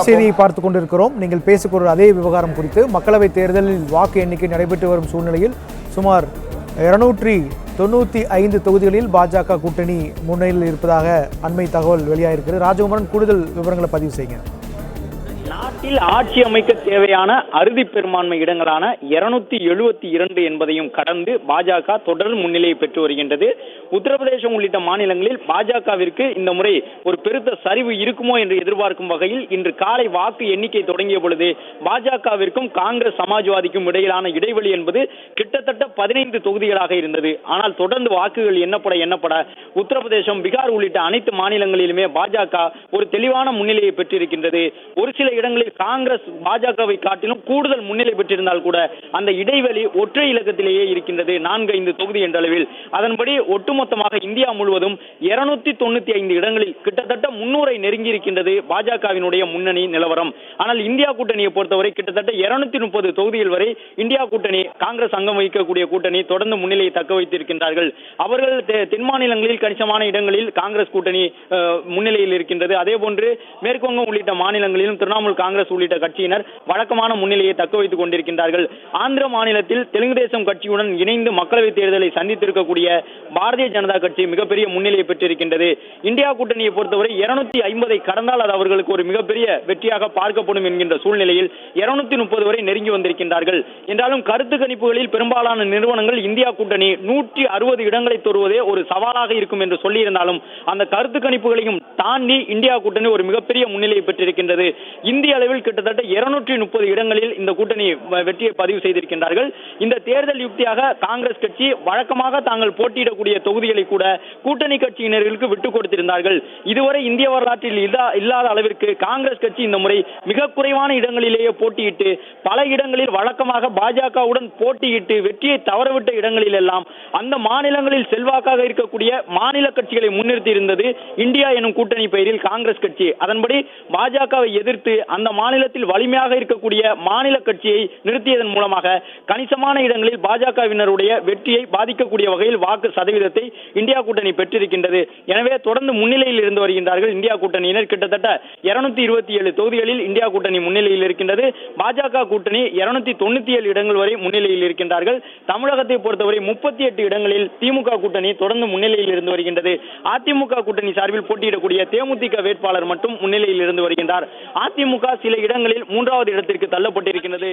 செய்தியை பார்த்துக் கொண்டிருக்கிறோம். நீங்கள் பேசிக்கொள்கிற அதே விவகாரம் குறித்து மக்களவைத் தேர்தலில் வாக்கு எண்ணிக்கை நடைபெற்று வரும் சூழ்நிலையில் சுமார் 295 தொகுதிகளில் பாஜக கூட்டணி முன்னிலையில் இருப்பதாக அண்மை தகவல் வெளியாகிருக்கிறது. ராஜகுமாரன், கூடுதல் விவரங்களை பதிவு செய்யுங்க. நாட்டில் ஆட்சி அமைக்க தேவையான அறுதி பெரும்பான்மை இடங்களான 272 என்பதையும் கடந்து பாஜக தொடர் முன்னிலையை பெற்று வருகின்றது. உத்தரப்பிரதேசம் உள்ளிட்ட மாநிலங்களில் பாஜகவிற்கு இந்த முறை ஒரு பெருத்த சரிவு இருக்குமோ என்று எதிர்பார்க்கும் வகையில் இன்று காலை வாக்கு எண்ணிக்கை தொடங்கிய பொழுது பாஜகவிற்கும் காங்கிரஸ் சமாஜ்வாதிக்கும் இடையிலான இடைவெளி என்பது கிட்டத்தட்ட 15 தொகுதிகளாக இருந்தது. ஆனால் தொடர்ந்து வாக்குகள் எண்ணப்பட உத்தரப்பிரதேசம், பீகார் உள்ளிட்ட அனைத்து மாநிலங்களிலுமே பாஜக ஒரு தெளிவான முன்னிலையை பெற்றிருக்கின்றது. ஒரு சில இடங்களில் காங்கிரஸ் பாஜகவை காட்டிலும் கூடுதல் முன்னிலை பெற்றிருந்தால் கூட அந்த இடைவெளி ஒற்றை இலக்கத்திலேயே இருக்கின்றது, 4-5 தொகுதி என்ற அளவில். அதன்படி ஒட்டுமொத்தமாக இந்தியா முழுவதும் 295 இடங்களில் கிட்டத்தட்ட 300 நெருங்கி இருக்கின்றது பாஜகவினுடைய முன்னணி நிலவரம். ஆனால் இந்தியா கூட்டணியை பொறுத்தவரை கிட்டத்தட்ட 230 தொகுதிகள் வரை இந்தியா கூட்டணி, காங்கிரஸ் அங்கம் வகிக்கக்கூடிய கூட்டணி தொடர்ந்து முன்னிலையை தக்க வைத்திருக்கின்றார்கள். அவர்கள் தென் மாநிலங்களில் கணிசமான இடங்களில் காங்கிரஸ் கூட்டணி முன்னிலையில் இருக்கின்றது. அதே போன்று மேற்குவங்கம் உள்ளிட்ட மாநிலங்களிலும் திரிணாமுல் காங்கிரஸ் உள்ளிட்ட கட்சியினர் வழக்கமான முன்னிலையை தக்க வைத்துக் கொண்டிருக்கின்றார்கள். ஆந்திர மாநிலத்தில் தெலுங்கு தேசம் கட்சியுடன் இணைந்து மக்களவைத் தேர்தலை சந்தித்திருக்கக்கூடிய பாரதிய ஜனதா கட்சி மிகப்பெரிய முன்னிலையை பெற்றிருக்கின்றது. இந்தியா கூட்டணியை பொறுத்தவரை 250 கடந்தால் அது அவர்களுக்கு ஒரு மிகப்பெரிய வெற்றியாக பார்க்கப்படும் என்கின்ற சூழ்நிலையில் 230 வரை நெருங்கி வந்திருக்கின்றார்கள். என்றாலும் கருத்து கணிப்புகளில் பெரும்பாலான நிறுவனங்கள் இந்தியா கூட்டணி 160 இடங்களை தொடுவதே ஒரு சவாலாக இருக்கும் என்று சொல்லியிருந்தாலும் அந்த கருத்து கணிப்புகளையும் தாண்டி இந்தியா கூட்டணி ஒரு மிகப்பெரிய முன்னிலையை பெற்றிருக்கின்றது. இந்திய அளவில் கிட்டத்தட்ட 230 இடங்களில் இந்த கூட்டணி வெற்றியை பதிவு செய்திருக்கின்றார்கள். இந்த தேர்தல் யுக்தியாக காங்கிரஸ் கட்சி வழக்கமாக தாங்கள் போட்டியிடக்கூடிய தொகுதிகளை கூட கூட்டணி கட்சியினர்களுக்கு விட்டுக் கொடுத்திருந்தார்கள். இதுவரை இந்திய வரலாற்றில் இல்லாத அளவிற்கு காங்கிரஸ் கட்சி இந்த முறை மிக குறைவான இடங்களிலேயே போட்டியிட்டு பல இடங்களில் வழக்கமாக பாஜகவுடன் போட்டியிட்டு வெற்றியை தவறவிட்ட இடங்களில் எல்லாம் அந்த மாநிலங்களில் செல்வாக்காக இருக்கக்கூடிய மாநில கட்சிகளை முன்னிறுத்தி இருந்தது இந்தியா எனும் கூட்டணி பெயரில் காங்கிரஸ் கட்சி. அதன்படி பாஜகவை எதிர்த்து அந்த மாநிலத்தில் வலிமையாக இருக்கக்கூடிய மாநில கட்சியை நிறுத்தியதன் மூலமாக கணிசமான இடங்களில் பாஜகவினருடைய வெற்றியை பாதிக்கக்கூடிய வகையில் வாக்கு சதவீதத்தை இந்தியா கூட்டணி பெற்றிருக்கின்றது. எனவே தொடர்ந்து முன்னிலையில் இருந்து வருகின்றார்கள் இந்தியா கூட்டணியினர். கிட்டத்தட்ட 227 தொகுதிகளில் இந்தியா கூட்டணி முன்னிலையில் இருக்கின்றது. பாஜக கூட்டணி 297 இடங்கள் வரை முன்னிலையில் இருக்கின்றார்கள். தமிழகத்தை பொறுத்தவரை 38 இடங்களில் திமுக கூட்டணி தொடர்ந்து முன்னிலையில் இருந்து வருகின்றது. அதிமுக கூட்டணி சார்பில் போட்டியிடக்கூடிய தேமுதிக வேட்பாளர் மட்டும் முன்னிலையில் இருந்து வருகின்றார். அதிமுக சில இடங்களில் 3வது இடத்திற்கு தள்ளப்பட்டிருக்கின்றது.